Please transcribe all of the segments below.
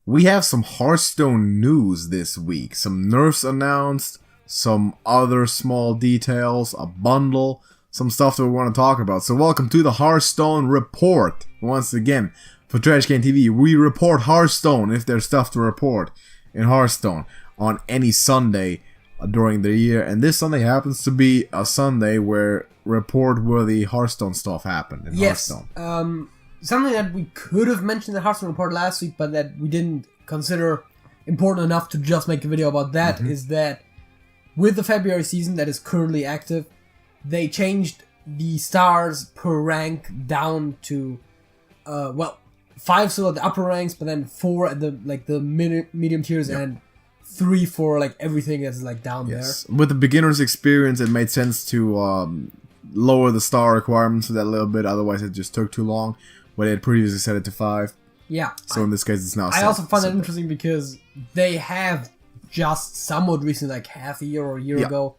we have some Hearthstone news this week. Some nerfs announced, some other small details, a bundle, some stuff that we want to talk about. So welcome to the Hearthstone Report. Once again, for TrashcanTV, we report Hearthstone if there's stuff to report in Hearthstone on any Sunday during the year. And this Sunday happens to be a Sunday where report-worthy Hearthstone stuff happened in Hearthstone. Something that we could have mentioned in the Hearthstone Report last week, but that we didn't consider important enough to just make a video about that, is that with the February season that is currently active, they changed the stars per rank down to, 5 still at the upper ranks, but then 4 at the medium tiers, and 3 for everything that's down there. With the beginner's experience, it made sense to lower the star requirements for that a little bit. Otherwise, it just took too long. But they had previously set it to 5. Yeah. So in this case, it's now. I also find that interesting because they have just somewhat recently, like half a year or a year ago,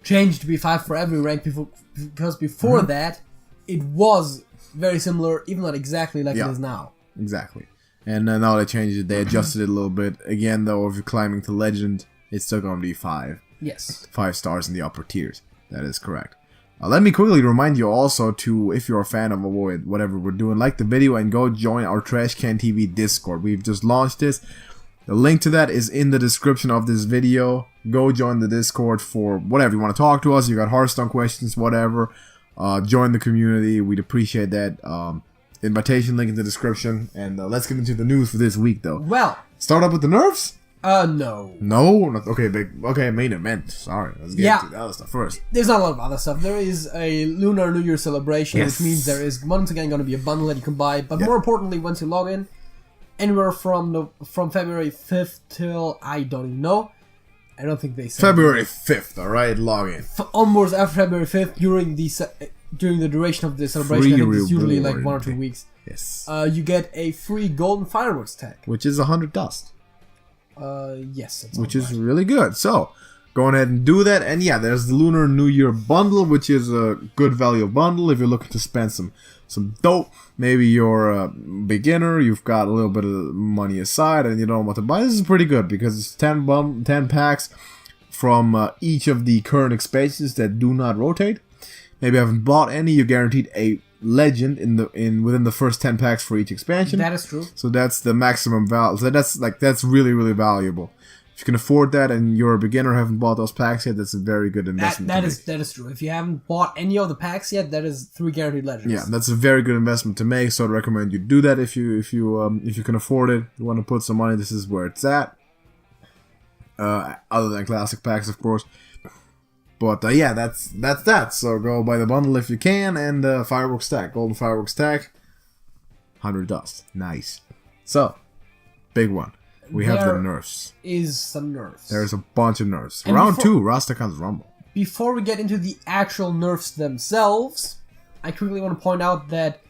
changed to be 5 for every rank. Because before that, it was very similar, even not exactly like it is now. Exactly. And now they changed it. They adjusted it a little bit. Again, though, if you're climbing to Legend, it's still going to be 5. Yes. 5 stars in the upper tiers. That is correct. Let me quickly remind you also to, if you're a fan of whatever we're doing, like the video and go join our TrashcanTV Discord. We've just launched this. The link to that is in the description of this video. Go join the Discord for whatever you want to talk to us. You got Hearthstone questions, whatever. Join the community. We'd appreciate that. Invitation link in the description. And let's get into the news for this week, though. Well, start up with the nerfs? No. No? Okay, main event. Sorry. Let's get into the other stuff first. There's not a lot of other stuff. There is a Lunar New Year celebration, which means there is once again going to be a bundle that you can buy. But more importantly, once you log in, anywhere from February 5th till, I don't even know. I don't think they said. February 5th, alright? Log in. Almost after February 5th, during the duration of the celebration, I think it's usually 1 or 2 weeks. Yes. You get a free golden fireworks tag. Which is 100 dust. Yes. Which is really good. So, go ahead and do that. And yeah, there's the Lunar New Year bundle, which is a good value bundle if you're looking to spend some dope. Maybe you're a beginner, you've got a little bit of money aside, and you don't know what to buy. This is pretty good because it's 10 packs from each of the current expansions that do not rotate. Maybe you haven't bought any, you're guaranteed a legend within the first 10 packs for each expansion. That is true. So that's the maximum value. So that's really, really valuable. If you can afford that and you're a beginner, haven't bought those packs yet, that's a very good investment. That is true. If you haven't bought any of the packs yet, that is 3 guaranteed legends. Yeah, that's a very good investment to make. So I'd recommend you do that if you can afford it. You want to put some money. This is where it's at. Other than classic packs, of course. But yeah, that's that. So go buy the bundle if you can, and fireworks stack, golden fireworks stack, 100 dust, nice. So, big one. We have the nerfs. Is some nerfs. There's a bunch of nerfs. And Round 2, Rastakan's Rumble. Before we get into the actual nerfs themselves, I quickly want to point out that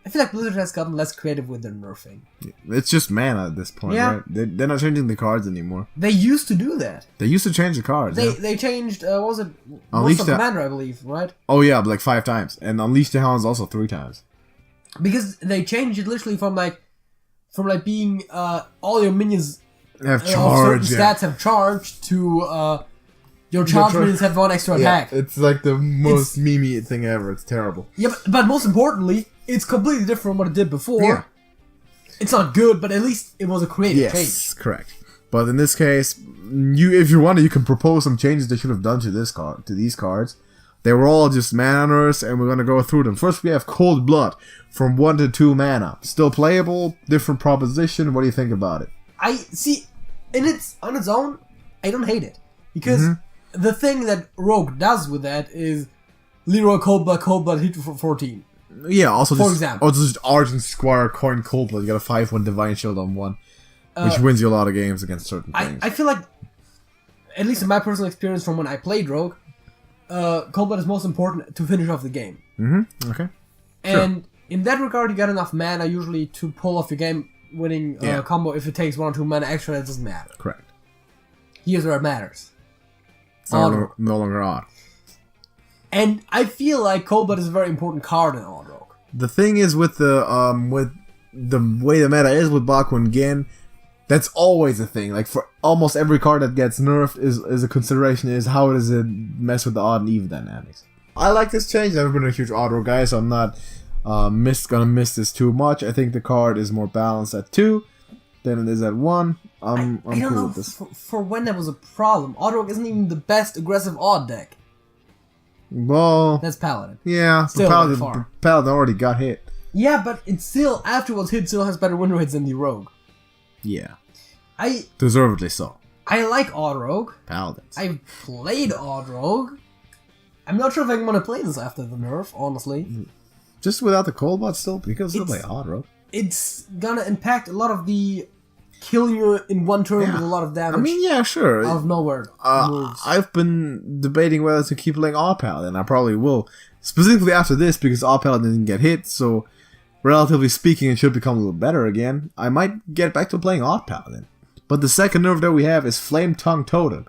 I feel like Blizzard has gotten less creative with their nerfing. It's just mana at this point, right? They're not changing the cards anymore. They used to do that. They used to change the cards. They changed, what was it? Most of Commander, I believe, right? Oh yeah, 5 times. And Unleash the Hounds also 3 times. Because they changed it literally from being all your minions have charge, stats have charged to your charge minions have 1 extra attack. It's like the most memey thing ever. It's terrible. Yeah, but most importantly, it's completely different from what it did before. Yeah. It's not good, but at least it was a creative change. Yes, correct. But in this case, if you want, you can propose some changes they should have done to these cards. They were all just mana nerfs, and we're gonna go through them. First, we have Cold Blood from 1 to 2 mana. Still playable, different proposition. What do you think about it? I see, on its own, I don't hate it because the thing that Rogue does with that is Leroy Cold Blood hit for 14. Yeah, also for example. Also just Argent Squire Coin Cold Blood. You got a 5/1 Divine Shield on 1, which wins you a lot of games against certain things. I feel like, at least in my personal experience from when I played Rogue, Cold Blood is most important to finish off the game. Okay. And in that regard, you got enough mana usually to pull off your game-winning combo. If it takes 1 or 2 mana extra, that doesn't matter. Correct. Here's where it matters. It's no longer odd. And I feel like Cold Blood is a very important card in Odd Rogue. The thing is with the way the meta is with Bakugan Gen, That's always a thing. Like for almost every card that gets nerfed is a consideration is how does it mess with the odd and even dynamics. I like this change. I've never been a huge auto guy, so I'm not gonna miss this too much. I think the card is more balanced at 2 than it is at 1. I'm I don't cool know with this. for when that was a problem. Auto isn't even the best aggressive odd deck. Well, That's Paladin. yeah, Still the Paladin already got hit. Yeah, but it still, afterwards, hit still has better win rates than the Rogue. Yeah, I deservedly so. like Odd Rogue. Paladins. I've played Odd Rogue. I'm not sure if I want to play this after the nerf, honestly. Just without the cold bot still, because still play Odd Rogue. It's gonna impact a lot of the killing you in one turn with a lot of damage. I mean, yeah, sure. Out of nowhere moves. I've been debating whether to keep playing Odd Paladin. I probably will. Specifically after this, because Odd Paladin didn't get hit, so relatively speaking, it should become a little better again. I might get back to playing Odd Paladin. But the second nerf that we have is Flametongue Totem.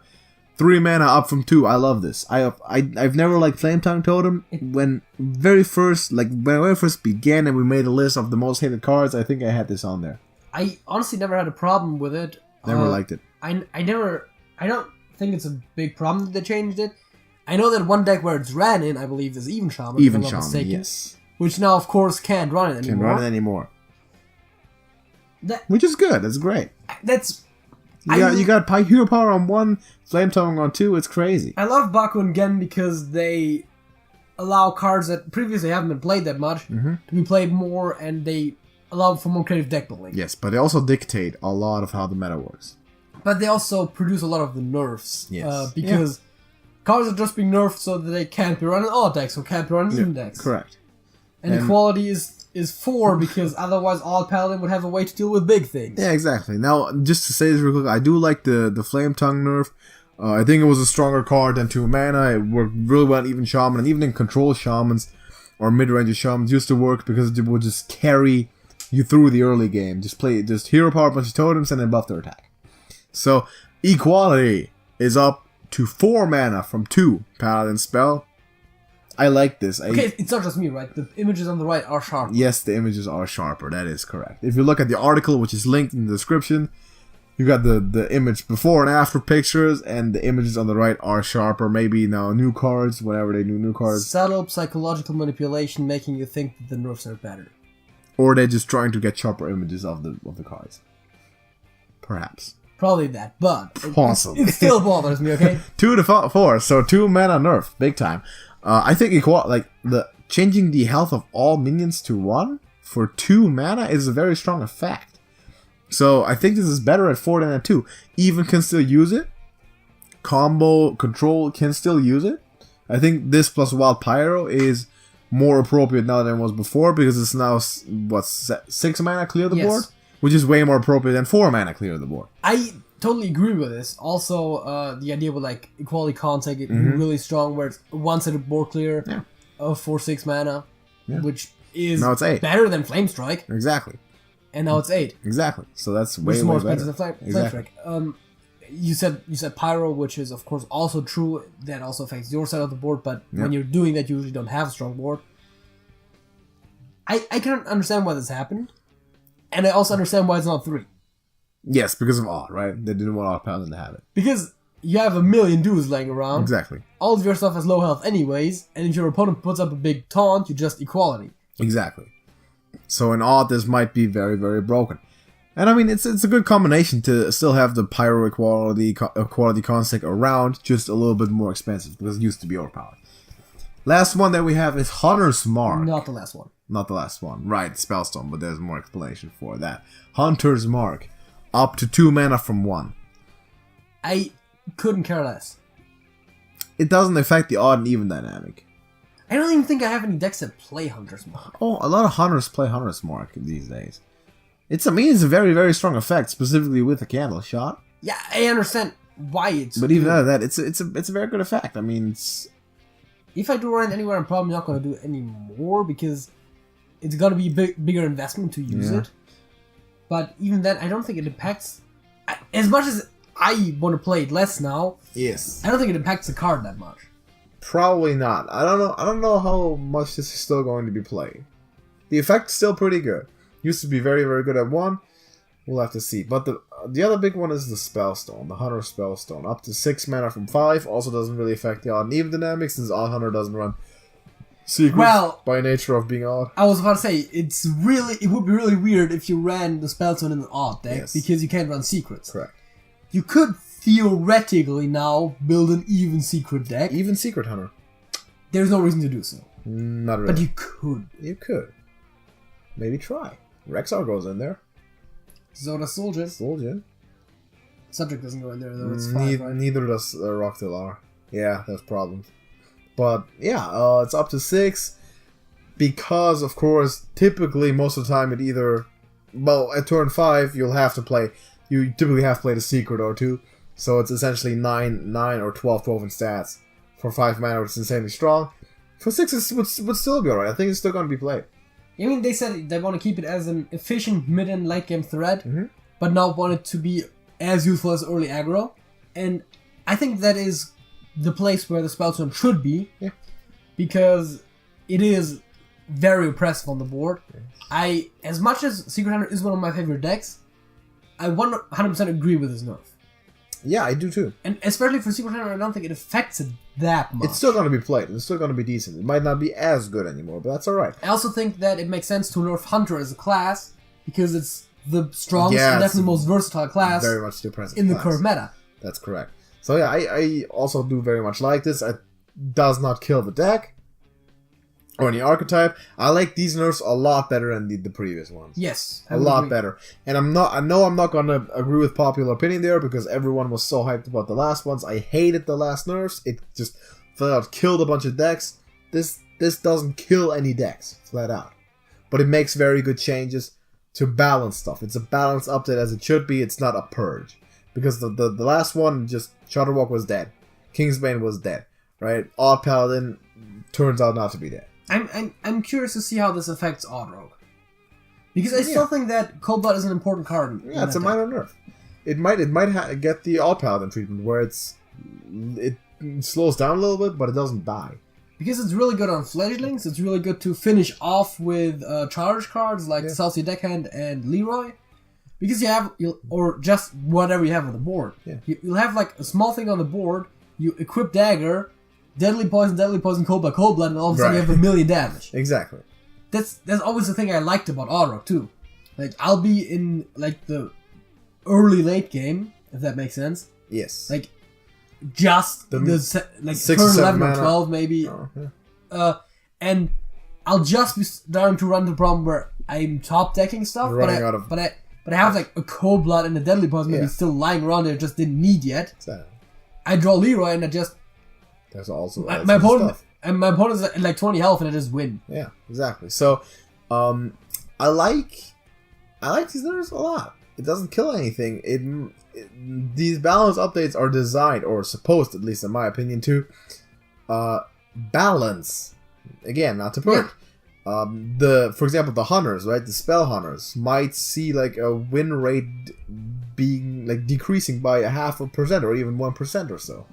3 mana up from 2. I love this. I've never liked Flametongue Totem. When I very first began and we made a list of the most hated cards, I think I had this on there. I honestly never had a problem with it. Never liked it. I don't think it's a big problem that they changed it. I know that one deck where it's ran in, I believe, is Even Shaman. Even if I'm not Shaman, mistaken, yes. which now, of course, can't run it anymore. Can't run it anymore. Which is good. That's great. You got hero power on 1, Flametongue on 2. It's crazy. I love Baku and Gen because they allow cards that previously haven't been played that much to be played more, and they allow for more creative deck building. Yes, but they also dictate a lot of how the meta works. But they also produce a lot of the nerfs. Yes. Because cards are just being nerfed so that they can't be run in all decks or can't be run in even decks. Correct. And equality is 4 because otherwise all Paladin would have a way to deal with big things. Yeah, exactly. Now, just to say this real quick, I do like the Flametongue nerf. I think it was a stronger card than 2 mana. It worked really well in Even Shaman, and even in Control Shamans or mid-range Shamans used to work because it would just carry you through the early game. Just hero power, a bunch of totems, and then buff their attack. So, equality is up to 4 mana from 2 Paladin spell. I like this. Okay, it's not just me, right? The images on the right are sharp. Yes, the images are sharper. That is correct. If you look at the article, which is linked in the description, you got the image before and after pictures, and the images on the right are sharper. Maybe now new cards, whenever they do new cards. Subtle psychological manipulation making you think that the nerfs are better. Or they're just trying to get sharper images of the cards. Perhaps. Probably that, but Possibly. it still bothers me, okay? 2 to 4, so 2 mana nerf, big time. I think changing the health of all minions to 1 for 2 mana is a very strong effect. So I think this is better at 4 than at 2. Even can still use it. Combo control can still use it. I think this plus Wild Pyro is more appropriate now than it was before because it's now 6 mana clear the board, which is way more appropriate than 4 mana clear the board. I totally agree with this. Also, the idea with like equality contact is really strong, where it's one set of board clear for 6 mana, which is now it's 8. better than Flame Strike. Exactly. And now it's 8. Exactly. So that's way more better. expensive than Flame Strike. You said Pyro, which is of course also true. That also affects your side of the board, but when you're doing that, you usually don't have a strong board. I can understand why this happened, and I also understand why it's not 3. Yes, because of Odd, right? They didn't want Odd Paladin to have it. Because you have a million dudes laying around. Exactly. All of your stuff has low health anyways, and if your opponent puts up a big taunt, you just equality. Exactly. So in Odd, this might be very, very broken. And I mean, it's a good combination to still have the Pyro equality concept around, just a little bit more expensive, because it used to be overpowered. Last one that we have is Hunter's Mark. Not the last one. Not the last one. Right, Spellstone, but there's more explanation for that. Hunter's Mark. Up to 2 mana from 1. I couldn't care less. It doesn't affect the odd and even dynamic. I don't even think I have any decks that play Hunter's Mark. Oh, a lot of hunters play Hunter's Mark these days. It's a very, very strong effect, specifically with the candle shot. Yeah, I understand why it's. But even out of that, it's a very good effect. I mean, if I do run anywhere, I'm probably not going to do it anymore because it's going to be a bigger investment to use it. But even then, I don't think it impacts. As much as I want to play it less now, I don't think it impacts the card that much. Probably not. I don't know how much this is still going to be played. The effect's still pretty good. Used to be very, very good at 1. We'll have to see. But the the other big one is the Spellstone, the Hunter Spellstone. Up to 6 mana from 5, also doesn't really affect the odd and even dynamics, since Odd Hunter doesn't run secrets by nature of being odd. I was about to say, it would be really weird if you ran the Spellstone in an odd deck, because you can't run secrets. Correct. You could theoretically now build an even secret deck. Even Secret Hunter. There's no reason to do so. Not really. But you could. You could. Maybe try. Rexar goes in there. So does Soldier. Subject doesn't go in there though, it's fine, right? Neither does Rocktilar. Yeah, there's problems. But yeah, it's up to 6. Because, of course, typically, most of the time, it either... Well, at turn 5, you'll have to play... You typically have to play the Secret or 2. So it's essentially 9 or 12 in stats. For 5 mana, which is insanely strong. For 6, it would still be alright. I think it's still going to be played. I mean, they said they want to keep it as an efficient mid and late game threat, but not want it to be as useful as early aggro. And I think that is the place where the Spellstone should be, because it is very oppressive on the board. As much as Secret Hunter is one of my favorite decks, I 100% agree with his nerf. Yeah, I do too. And especially for Secret Hunter, I don't think it affects it that much. It's still going to be played. It's still going to be decent. It might not be as good anymore, but that's alright. I also think that it makes sense to nerf Hunter as a class, because it's the strongest and definitely most versatile class very much the present in the current meta. That's correct. So yeah, I also do very much like this. It does not kill the deck or any archetype. I like these nerfs a lot better than the previous ones. Yes, a lot better. And I know I'm not gonna agree with popular opinion there, because everyone was so hyped about the last ones. I hated the last nerfs. It just flat out killed a bunch of decks. This doesn't kill any decks, flat out. But it makes very good changes to balance stuff. It's a balanced update as it should be. It's not a purge. Because the last one, just Shutterwalk was dead. Kingsbane was dead. Right? Odd Paladin turns out not to be dead. I'm curious to see how this affects Odd Rogue, because I still think that Cold Blood is an important card. Yeah, it's a minor nerf. It might get the Odd Paladin treatment, where it slows down a little bit, but it doesn't die. Because it's really good on Fledglings. It's really good to finish off with charge cards like Celsius Deckhand and Leroy. Because or just whatever you have on the board. Yeah. You'll have like a small thing on the board. You equip Dagger. Deadly Poison, Cold Blood, and all of a sudden you have 1 million damage. Exactly. That's always the thing I liked about Auroch too. Like, I'll be in like the early late game, if that makes sense. Yes. Like, just like turn 11 or 12 maybe. Oh, yeah. And I'll just be starting to run the problem where I'm top decking stuff, but I have like a Cold Blood and a Deadly Poison maybe still lying around there, just didn't need yet. Exactly. I draw Leroy and I just... There's also my opponent's at like 20 health and I just win. Yeah, exactly. So, I like these nerfs a lot. It doesn't kill anything. These balance updates are designed, or supposed, at least in my opinion, to balance. Again, not to purge. Yeah. For example, the hunters, right? The spell hunters might see like a win rate being like decreasing by 0.5% or even 1% or so.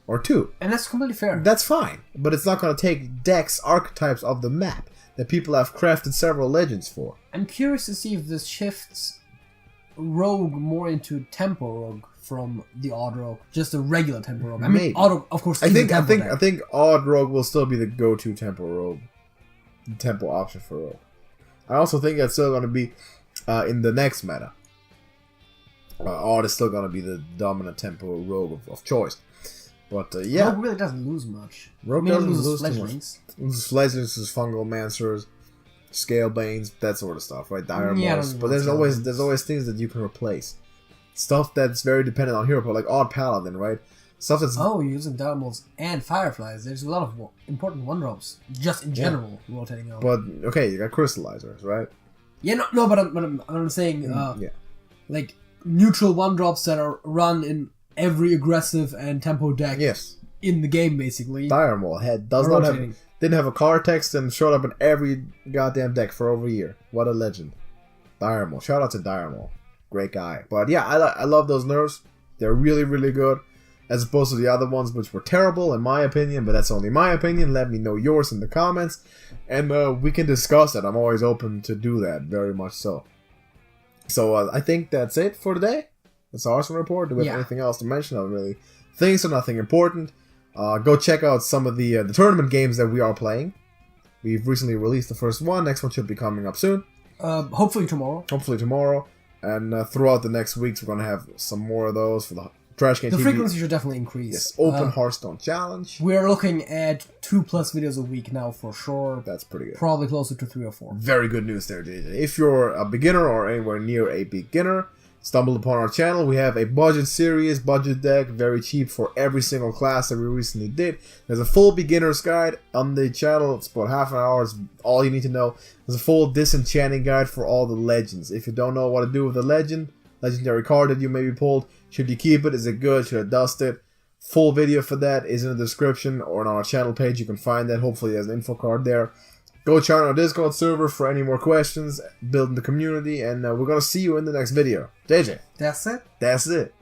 Or 2. And that's completely fair. That's fine. But it's not going to take decks, archetypes of the map that people have crafted several legends for. I'm curious to see if this shifts Rogue more into Tempo Rogue from the Odd Rogue. Just a regular Tempo Rogue. I mean, Odd Rogue, of course, I think Odd Rogue will still be the go-to Tempo Rogue. The Tempo option for Rogue. I also think that's still going to be in the next meta. Odd is still going to be the dominant Tempo Rogue of choice. But yeah, Rogue really doesn't lose much. Rogue doesn't lose Fledglings. Fledglings, Fungal Mancers, Scalebanes, that sort of stuff, right? Dire Moss. But there's always things that you can replace. Stuff that's very dependent on hero power, like Odd Paladin, right? Stuff that's you're using Dire Moss and Fireflies. There's a lot of important 1-drops just in general rotating out. But okay, you got Crystallizers, right? Yeah, no, but I'm saying like neutral 1-drops that are run in every aggressive and tempo deck in the game, basically. Dire Maul didn't have a card text and showed up in every goddamn deck for over a year. What a legend. Dire Maul. Shout out to Dire Maul. Great guy. But yeah, I love those nerfs. They're really, really good. As opposed to the other ones, which were terrible in my opinion, but that's only my opinion. Let me know yours in the comments. And we can discuss it. I'm always open to do that, very much so. So I think that's it for today. That's the Hearthstone Report. Do we have Yeah. anything else to mention? I don't really think so. Nothing important. Go check out some of the tournament games that we are playing. We've recently released the first one. Next one should be coming up soon. Hopefully tomorrow. Hopefully tomorrow. And throughout the next weeks, we're going to have some more of those for the TrashcanTV. The frequency should definitely increase. Yes, Open Hearthstone Challenge. We're looking at 2+ videos a week now for sure. That's pretty good. Probably closer to 3 or 4. Very good news there, JJ. If you're a beginner or anywhere near a beginner, stumbled upon our channel, we have a budget series, budget deck, very cheap for every single class that we recently did. There's a full beginner's guide on the channel. It's about half an hour. It's all you need to know. There's a full disenchanting guide for all the legends. If you don't know what to do with a legendary card that you maybe pulled, should you keep it? Is it good? Should I dust it? Full video for that is in the description or on our channel page. You can find that. Hopefully there's an info card there. Go check out our Discord server for any more questions, building the community, and we're going to see you in the next video. JJ. That's it. That's it.